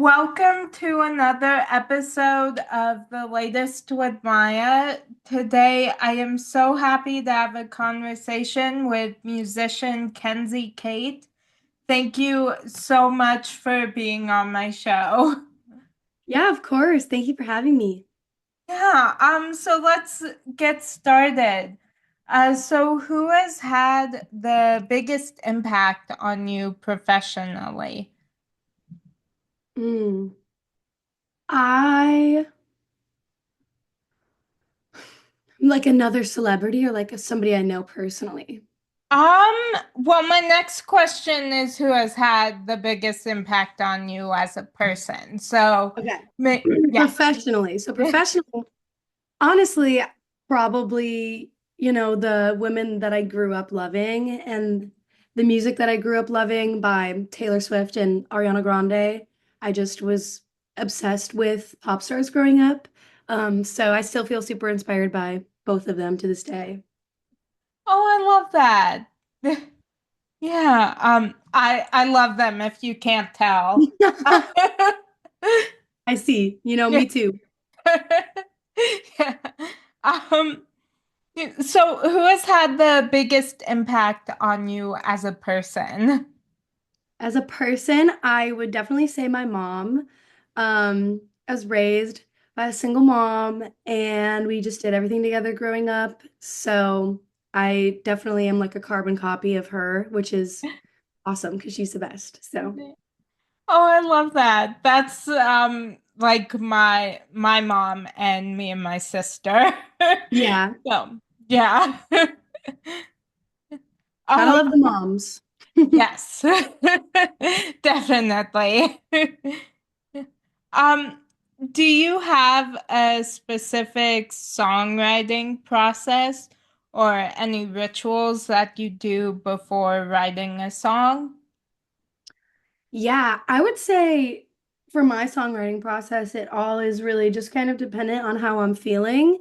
Welcome to another episode of The Latest with Maya. Today, I am so happy to have a conversation with musician Kenzie Cait. Thank you so much for being on my show. Yeah, of course. Thank you for having me. So let's get started. So who has had the biggest impact on you professionally? Mm. I like another celebrity or like somebody I know personally. Well, my next question is who has had the biggest impact on you as a person? So, Okay. yeah. Professionally. So professional, honestly, probably, the women that I grew up loving and the music that I grew up loving by Taylor Swift and Ariana Grande. I just was obsessed with pop stars growing up. So I still feel super inspired by both of them to this day. Oh, I love that. Yeah, I love them if you can't tell. I see. Yeah. Me too. Yeah. Um, so who has had the biggest impact on you as a person? As a person, I would definitely say my mom. I was raised by a single mom, and we just did everything together growing up. So I definitely am like a carbon copy of her, which is awesome because she's the best. So Oh, I love that. That's like my mom and me and my sister. yeah, So, yeah. gotta Um, love the moms. yes. Definitely. Um, do you have a specific songwriting process or any rituals that you do before writing a song? Yeah, I would say for my songwriting process, it all is really just kind of dependent on how I'm feeling.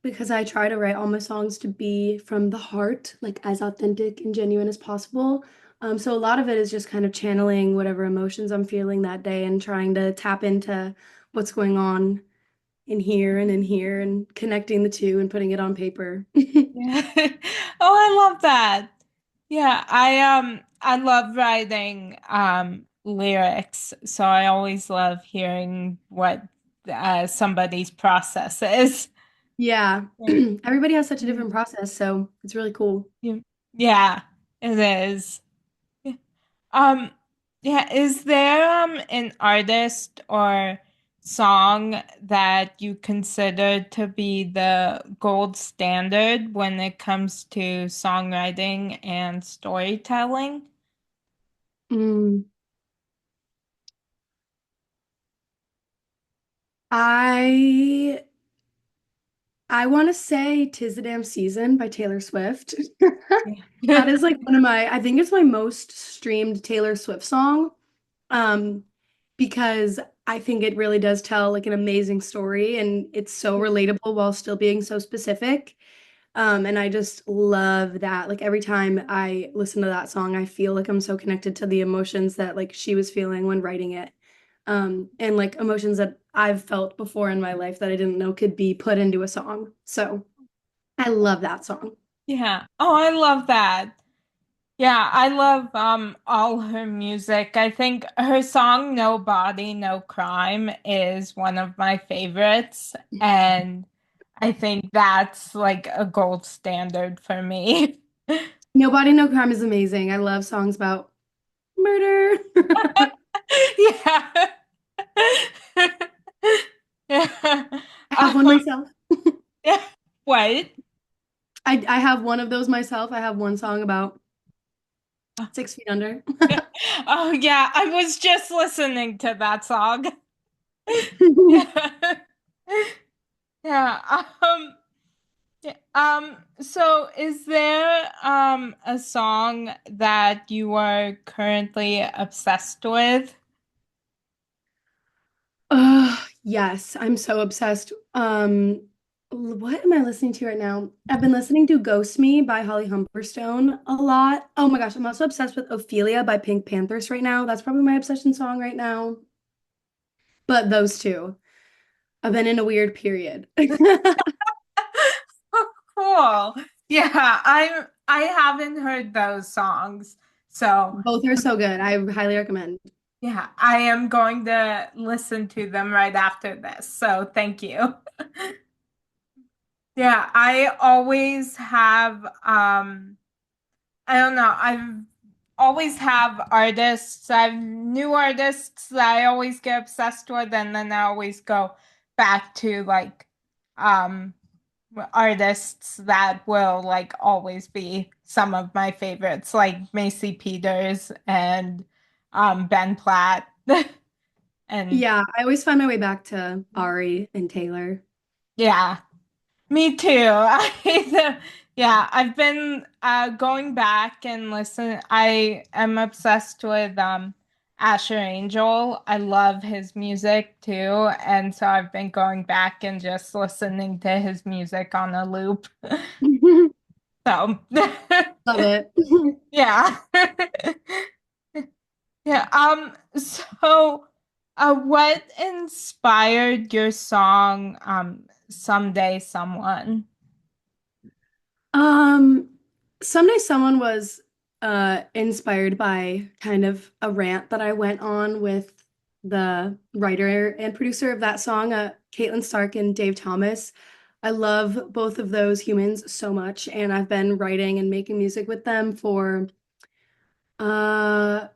Because I try to write all my songs to be from the heart, like as authentic and genuine as possible. So a lot of it is just kind of channeling whatever emotions I'm feeling that day and trying to tap into what's going on in here and connecting the two and putting it on paper. Yeah. Oh, I love that. Yeah, I love writing lyrics, so I always love hearing what somebody's process is. Yeah, Yeah. everybody has such a different process, so it's really cool. Yeah, yeah, it is. Yeah. Um, yeah, is there an artist or song that you consider to be the gold standard when it comes to songwriting and storytelling? Mm. I I want to say "Tis the Damn Season" by Taylor Swift. That Yeah. is like one of I think it's my most streamed Taylor Swift song. Um, because I think it really does tell like an amazing story and it's so relatable while still being so specific. And I just love that. Like every time I listen to that song, I feel like I'm so connected to the emotions that like she was feeling when writing it. And like emotions that I've felt before in my life that I didn't know could be put into a song. So I love that song. Yeah. Oh, I love that. Yeah, I love all her music. I think her song No Body, No Crime is one of my favorites, and I think that's like a gold standard for me. Nobody No Crime is amazing. I love songs about murder. Yeah. Yeah. I have one myself. Yeah. What? I have one of those myself. I have one song about 6 feet under. Oh yeah, I was just listening to that song. Yeah. Yeah. So is there a song that you are currently obsessed with? Yes, I'm so obsessed. What am I listening to right now? I've been listening to Ghost Me by Holly Humberstone a lot. Oh my gosh, I'm also obsessed with Ophelia by Pink Panthers right now. That's probably my obsession song right now. but those two. I've been in a weird period. Cool. Yeah, I haven't heard those songs. So, Both are so good. I highly recommend. yeah, I am going to listen to them right after this. So, thank you. Yeah, I always have I don't know, I've always have artists, I've new artists that I always get obsessed with, and then I always go back to like um artists that will like always be some of my favorites, like Macy Peters and Ben Platt. And Yeah, I always find my way back to Ari and Taylor. yeah, me too. Yeah, I've been going back and listen. I am obsessed with Asher Angel. I love his music too, and so I've been going back and just listening to his music on a loop. So, Love it. yeah. Yeah. So, what inspired your song, Someday Someone? Um, Someday someone was inspired by kind of a rant that I went on with the writer and producer of that song, Caitlin Stark and Dave Thomas. I love both of those humans so much, and I've been writing and making music with them for uh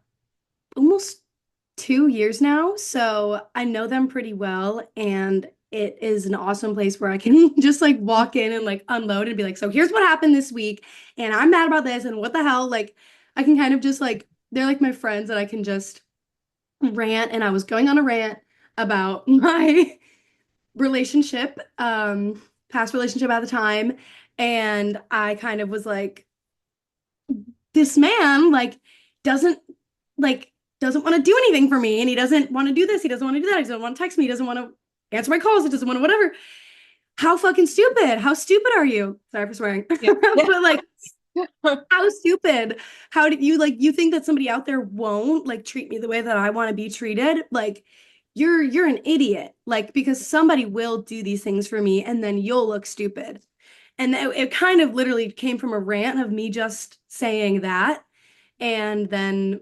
almost 2 years now. So I know them pretty well, and it is an awesome place where I can just like walk in and like unload and be like, so here's what happened this week, and I'm mad about this, and what the hell? Like, I can kind of just like, they're like my friends that I can just rant. And I was going on a rant about my relationship, past relationship at the time. And I kind of was like, this man doesn't like doesn't want to do anything for me, and he doesn't want to do this, he doesn't want to do that, he doesn't want to text me, he doesn't want to answer my calls, he doesn't want to whatever. How fucking stupid, how stupid are you? Sorry for swearing. Yeah. But like, how stupid. How did you like, you think that somebody out there won't like treat me the way that I want to be treated? Like, you're an idiot, like, because somebody will do these things for me and then you'll look stupid. And it kind of literally came from a rant of me just saying that. And then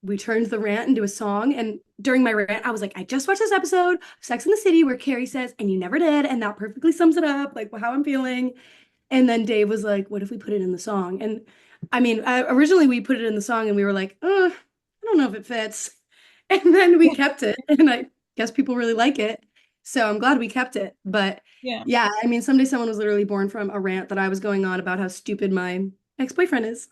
we turned the rant into a song. And during my rant, I was like, I just watched this episode of Sex in the City where Carrie says, and you never did. And that perfectly sums it up, like how I'm feeling. And then Dave was like, what if we put it in the song? And I mean, originally we put it in the song and we were like, I don't know if it fits. And then we kept it. And I guess people really like it. So I'm glad we kept it. But Yeah. yeah, I mean, Someday Someone was literally born from a rant that I was going on about how stupid my ex-boyfriend is.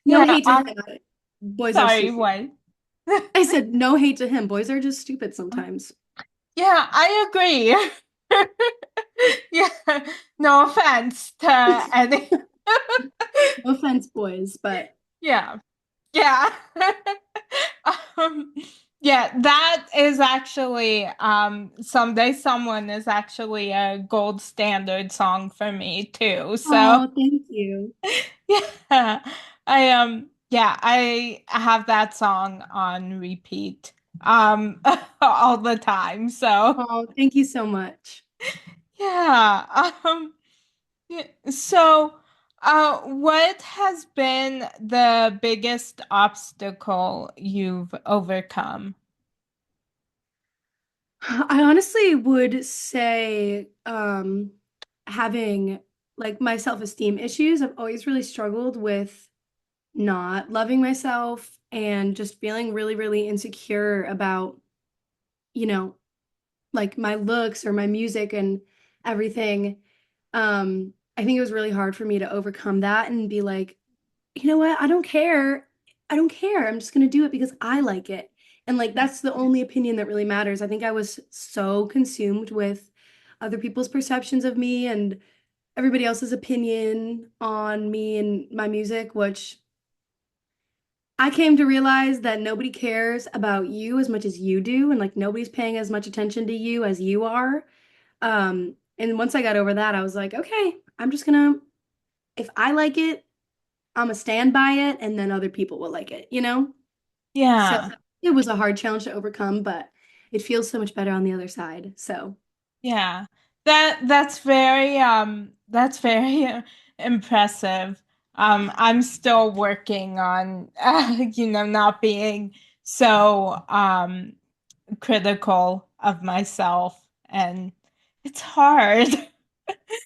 No Yeah, hate to him. Boys are sorry, stupid. what? I said no hate to him. Boys are just stupid sometimes. Yeah, I agree. Yeah, no offense to any. No offense, boys, but Yeah, yeah. Um, yeah, that is actually Someday Someone is actually a gold standard song for me too. So oh, thank you. yeah, yeah, I have that song on repeat all the time. So Oh, thank you so much. yeah. Yeah, so what has been the biggest obstacle you've overcome? I honestly would say having like my self-esteem issues. I've always really struggled with not loving myself and just feeling really, really insecure about, you know, like my looks or my music and everything. I think it was really hard for me to overcome that and be like, you know what? I don't care. I don't care. I'm just gonna do it because I like it. And like that's the only opinion that really matters. I think I was so consumed with other people's perceptions of me and everybody else's opinion on me and my music, which I came to realize that nobody cares about you as much as you do, and like nobody's paying as much attention to you as you are. And once I got over that, I was like, okay, I'm just gonna, if I like it, I'm gonna stand by it, and then other people will like it, you know? So Yeah. it was a hard challenge to overcome, but it feels so much better on the other side. So Yeah. That's very impressive. I'm still working on not being so critical of myself, and it's hard.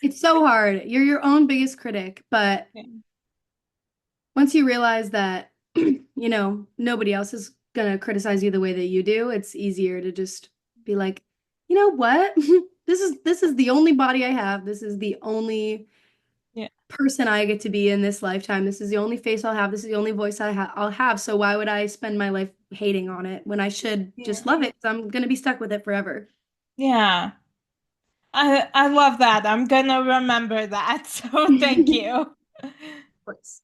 it's so hard. You're your own biggest critic, but once you realize that, nobody else is gonna criticize you the way that you do, it's easier to just be like, you know what? This is the only body I have. This is the only Yeah. person I get to be in this lifetime. This is the only face I'll have. This is the only voice I'll have. So why would I spend my life hating on it when I should Yeah. just love it? 'Cause I'm gonna be stuck with it forever. Yeah. I love that. I'm gonna remember that. So thank Of you. course.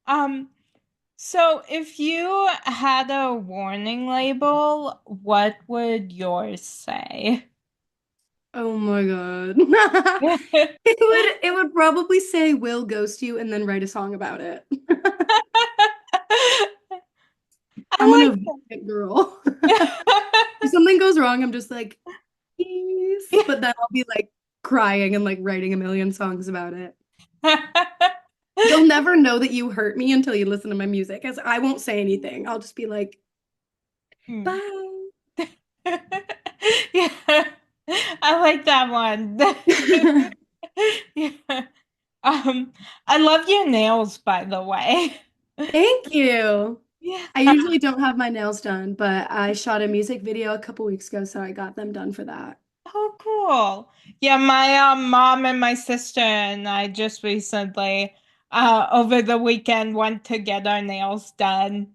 Um, so if you had a warning label, what would yours say? Oh my God. It would probably say will ghost you and then write a song about it. I'm I gonna it girl. If something goes wrong, I'm just like, peace. like But then I'll be like crying and like writing a million songs about it. that. You'll never know that you hurt me until you listen to my music, as I won't say anything. I'll just be like, Hmm. bye. Yeah, I like that one. Yeah. I love your nails, by the way. Thank you. Yeah. I usually don't have my nails done, but I shot a music video a couple weeks ago, so I got them done for that. Oh, cool. Yeah, my mom and my sister and I just recently, over the weekend, went to get our nails done.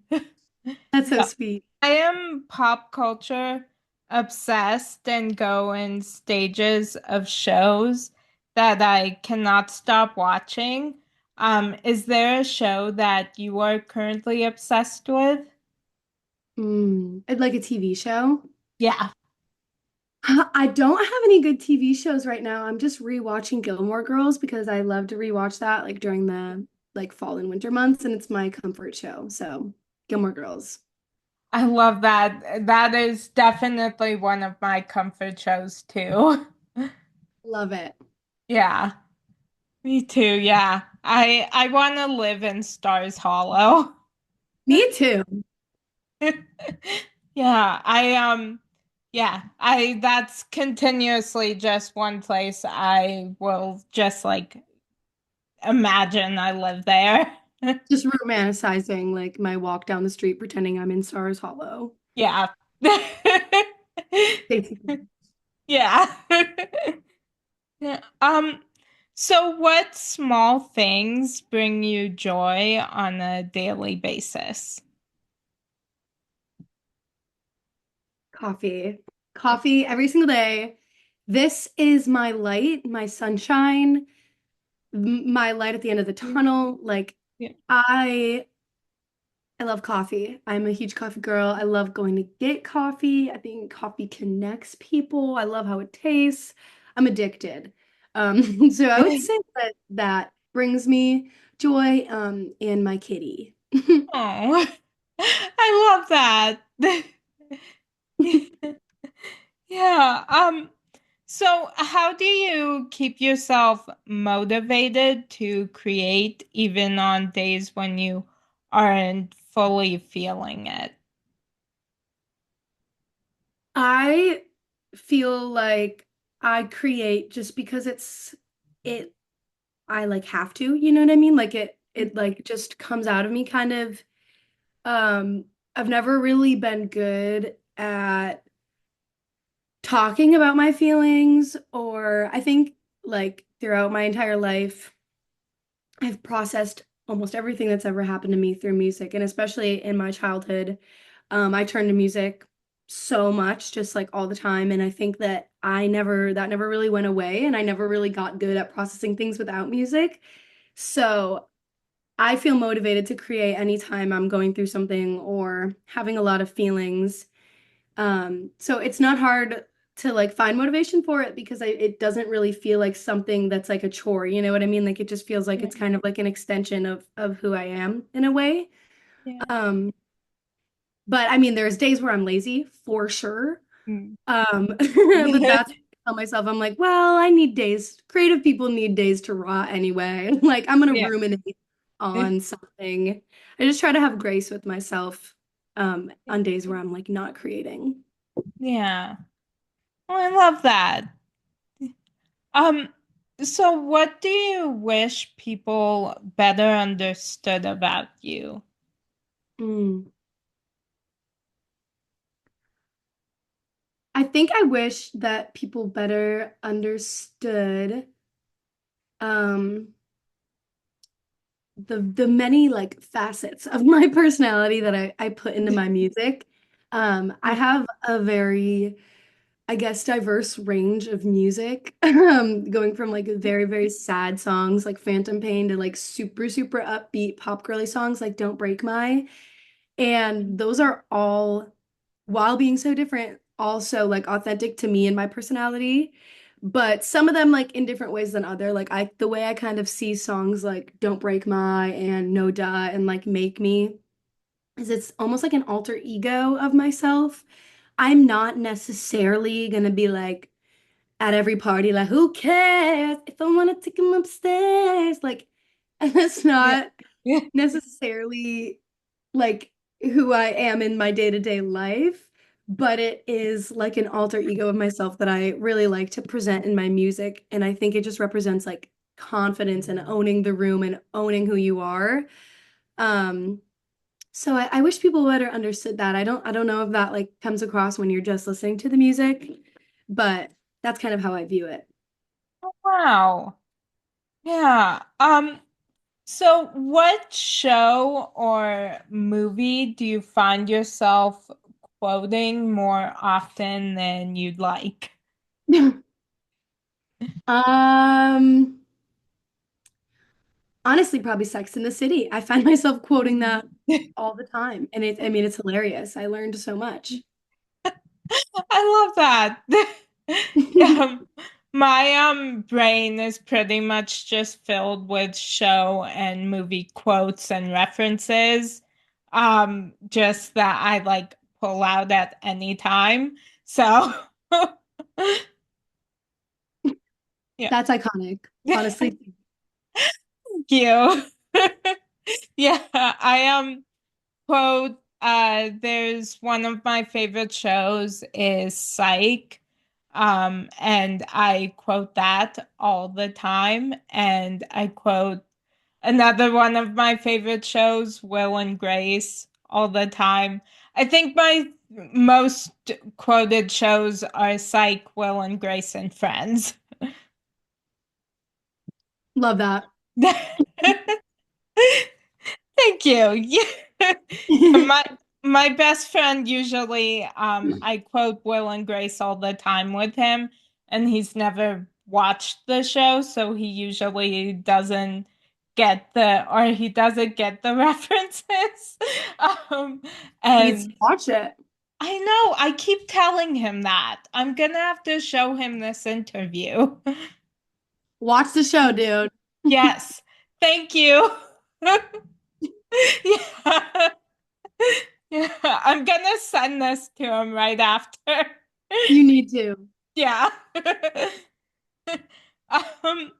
That's so Yeah. sweet. I am pop culture obsessed and go in stages of shows that I cannot stop watching. Is there a show that you are currently obsessed with? Like a TV show. Yeah. I don't have any good TV shows right now. I'm just rewatching Gilmore Girls because I love to rewatch that like during the like fall and winter months, and it's my comfort show. So Gilmore Girls. I love that. That is definitely one of my comfort shows too. Love it. Yeah, me too. Yeah. I want to live in Stars Hollow. Me too. Yeah, yeah, I that's continuously just one place I will just like imagine I live there. Just romanticizing like my walk down the street pretending I'm in Stars Hollow. Yeah. Basically. Yeah. Yeah. So what small things bring you joy on a daily basis? Coffee. Coffee every single day. This is my light, my sunshine, my light at the end of the tunnel. Like Yeah. I I love coffee. I'm a huge coffee girl. I love going to get coffee. I think coffee connects people. I love how it tastes. I'm addicted. So I would say that that brings me joy, and my kitty. Oh, I love that. Yeah. So how do you keep yourself motivated to create even on days when you aren't fully feeling it? I feel like I create just because it I like have to, you know what I mean? Like it like just comes out of me kind of. I've never really been good at talking about my feelings, or I think like throughout my entire life, I've processed almost everything that's ever happened to me through music, and especially in my childhood, I turned to music so much, just like all the time, and I think that that never really went away, and I never really got good at processing things without music. So I feel motivated to create anytime I'm going through something or having a lot of feelings. So it's not hard to like find motivation for it because it doesn't really feel like something that's like a chore, you know what I mean? Like it just feels like Yeah. it's kind of like an extension of who I am in a way. Yeah. Um, But I mean, there's days where I'm lazy for sure. Mm. But that's what I tell myself. I'm like, well, I need days. Creative people need days to rot anyway. Like I'm gonna Yeah. ruminate on something. I just try to have grace with myself on days where I'm like not creating. Yeah. Oh, I love that. Um, so what do you wish people better understood about you? Mm. I think I wish that people better understood um the many like facets of my personality that I put into my music. I have a very, I guess, diverse range of music, going from like very, very sad songs like Phantom Pain to like super, super upbeat pop girly songs like Don't Break My. And those are all, while being so different, also like authentic to me and my personality. But some of them like in different ways than other. Like the way I kind of see songs like Don't Break My and No Duh and like Make Me is it's almost like an alter ego of myself. I'm not necessarily gonna be like at every party, like, who cares if I want to take him upstairs? Like, and that's Yeah. not necessarily like who I am in my day-to-day life, but it is like an alter ego of myself that I really like to present in my music. And I think it just represents like confidence and owning the room and owning who you are. Um, so I wish people better understood that. I don't know if that like comes across when you're just listening to the music, but that's kind of how I view it. Wow. Yeah. So what show or movie do you find yourself quoting more often than you'd like? Um, Honestly, probably Sex in the City. I find myself quoting that all the time, and I mean, it's hilarious. I learned so much. I love that. My brain is pretty much just filled with show and movie quotes and references. Just that I like pull out at any time. So yeah. That's iconic, honestly. Thank you. Yeah, I quote there's one of my favorite shows is Psych. And I quote that all the time. And I quote another one of my favorite shows, Will and Grace, all the time. I think my most quoted shows are Psych, Will and Grace, and Friends. Love that. Thank you. Yeah. Yeah, my best friend usually I quote Will and Grace all the time with him, and he's never watched the show, so he usually doesn't get he doesn't get the references. Um He needs to and watch it. I know I keep telling him that. I'm gonna have to show him this interview. Watch the show, dude. Yes. Thank you. Yeah. Yeah, I'm gonna send this to him right after. You need to. Yeah. Um,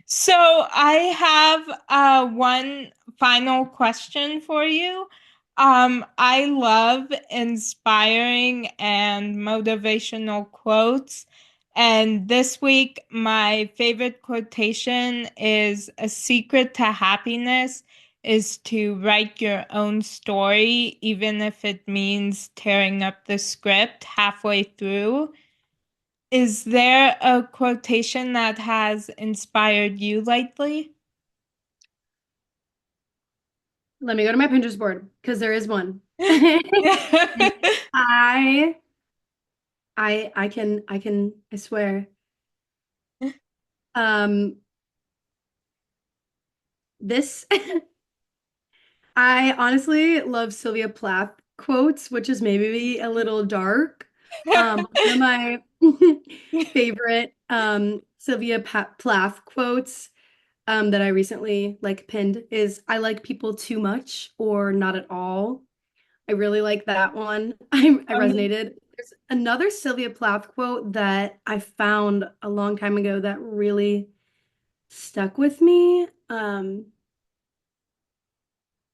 so I have one final question for you. I love inspiring and motivational quotes. And this week, my favorite quotation is a secret to happiness is to write your own story, even if it means tearing up the script halfway through. Is there a quotation that has inspired you lately? Let me go to my Pinterest board because there is one. Yeah. I I swear. Um this I honestly love Sylvia Plath quotes, which is maybe a little dark. One of my favorite Sylvia Plath quotes that I recently like pinned is I like people too much or not at all. I really like that one. I Um, resonated. There's another Sylvia Plath quote that I found a long time ago that really stuck with me.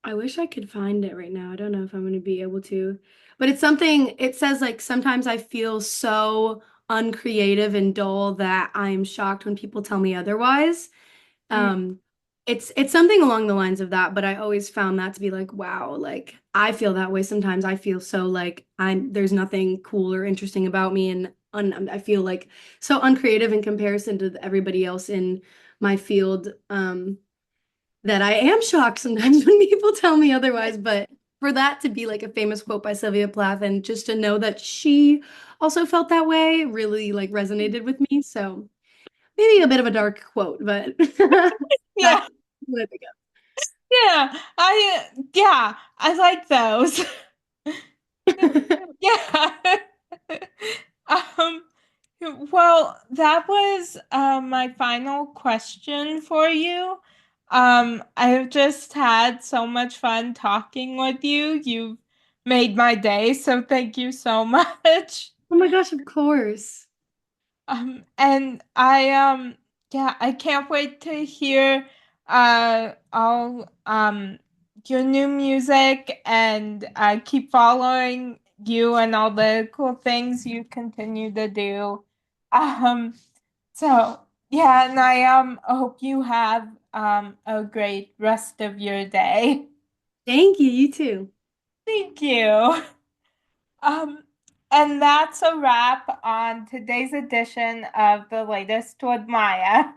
I wish I could find it right now. I don't know if I'm going to be able to, but it's something, it says like sometimes I feel so uncreative and dull that I'm shocked when people tell me otherwise. mm, Um, it's something along the lines of that, but I always found that to be like, wow, like I feel that way sometimes. I feel so like there's nothing cool or interesting about me, and I feel like so uncreative in comparison to everybody else in my field. That I am shocked sometimes when people tell me otherwise, but for that to be like a famous quote by Sylvia Plath and just to know that she also felt that way really like resonated with me. So maybe a bit of a dark quote, but that's yeah, what I think yeah, I like those. of. Yeah. Um, well, that was my final question for you. I've just had so much fun talking with you. You've made my day, so thank you so much. Oh my gosh, of course. And yeah, I can't wait to hear all your new music and keep following you and all the cool things you continue to do. Um so yeah, and I hope you have a great rest of your day. Thank you, you too. Thank you. Um, and that's a wrap on today's edition of the latest with Maya.